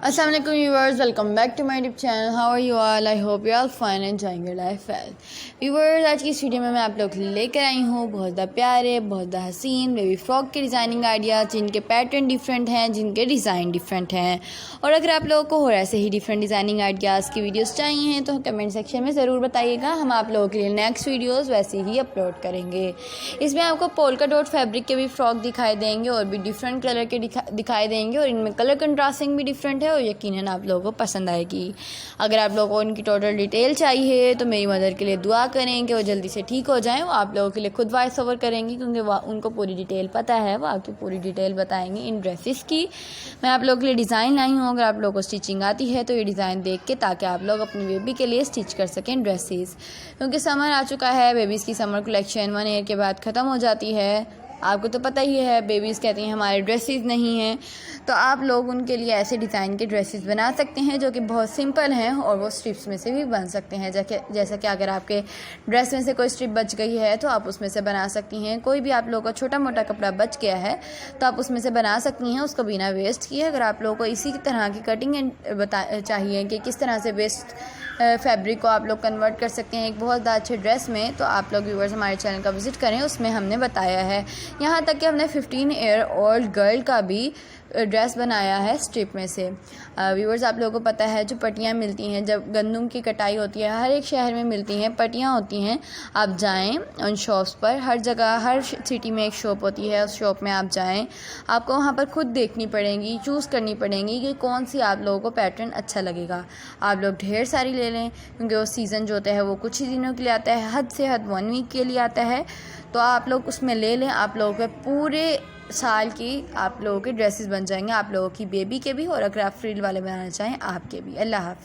अस्सलाम वालेकुम viewers, welcome back to my YouTube channel. How are you all? I hope you all fine enjoying your life well. Viewers, आज की इस video में मैं आप लोग के लिए लेकर आई हूँ बहुत ज़्यादा प्यारे, बहुत ज़्यादा हसीन बेबी फ्रॉक के डिज़ाइनिंग आइडियाज़, जिनके पैटर्न डिफरेंट हैं, जिनके डिज़ाइन डिफरेंट हैं। और अगर आप लोगों को और ऐसे ही डिफरेंट डिज़ाइनिंग आइडियाज़ की वीडियोज़ चाहिए हैं तो कमेंट सेक्शन में ज़रूर बताइएगा। हम आप लोगों के लिए नेक्स्ट वीडियोज़ वैसे ही अपलोड करेंगे। इसमें आपको पोल्का डॉट फैब्रिक के भी फ्रॉक दिखाई देंगे और भी डिफरेंट कलर के दिखाई देंगे, और इनमें कलर कंट्रास्टिंग भी डिफरेंट है और यकीनन आप लोगों को पसंद आएगी। अगर आप लोगों को उनकी टोटल डिटेल चाहिए तो मेरी मदर के लिए दुआ करें कि वो जल्दी से ठीक हो जाएं। वो आप लोगों के लिए खुद वॉइस ओवर करेंगी क्योंकि उनको पूरी डिटेल पता है, वो आपकी पूरी डिटेल बताएंगी इन ड्रेसेस की। मैं आप लोगों के लिए डिज़ाइन लाई हूँ, अगर आप लोगों को स्टिचिंग आती है तो ये डिज़ाइन देख के, ताकि आप लोग अपनी बेबी के लिए स्टिच कर सकें ड्रेसेस। क्योंकि समर आ चुका है, बेबीज़ की समर कलेक्शन 1 ईयर के बाद ख़त्म हो जाती है। आपको तो पता ही है, बेबीज़ कहती हैं हमारे ड्रेसेस नहीं हैं, तो आप लोग उनके लिए ऐसे डिज़ाइन के ड्रेसेस बना सकते हैं जो कि बहुत सिंपल हैं और वो स्ट्रिप्स में से भी बन सकते हैं। जैसा कि अगर आपके ड्रेस में से कोई स्ट्रिप बच गई है तो आप उसमें से बना सकती हैं। कोई भी आप लोगों का छोटा मोटा कपड़ा बच गया है तो आप उसमें से बना सकती हैं, उसको बिना वेस्ट किए। अगर आप लोगों को इसी तरह की कटिंग चाहिए कि किस तरह से वेस्ट फैब्रिक को आप लोग कन्वर्ट कर सकते हैं एक बहुत ज़्यादा अच्छे ड्रेस में, तो आप लोग व्यूअर्स हमारे चैनल का विज़िट करें, उसमें हमने बताया है। यहाँ तक कि हमने 15 ईयर ओल्ड गर्ल का भी ड्रेस बनाया है स्ट्रिप में से। व्यूअर्स, आप लोगों को पता है जो पट्टियाँ मिलती हैं, जब गंदम की कटाई होती है, हर एक शहर में मिलती हैं, पट्टियाँ होती हैं। आप जाएं उन शॉप्स पर, हर जगह हर सिटी में एक शॉप होती है, उस शॉप में आप जाएं, आपको वहाँ पर खुद देखनी पड़ेंगी, चूज़ करनी पड़ेंगी कि कौन सी आप लोगों को पैटर्न अच्छा लगेगा। आप लोग ढेर सारी ले लें क्योंकि वो सीज़न जो होता है वो कुछ ही दिनों के लिए आता है, हद से हद 1 वीक के लिए आता है। तो आप लोग उसमें ले लें, आप लोगों के पूरे साल की आप लोगों के ड्रेसेस बन जाएंगे, आप लोगों की बेबी के भी, और अगर आप फ्रिल वाले बनाना चाहें आपके भी। अल्लाह हाफ़िज़।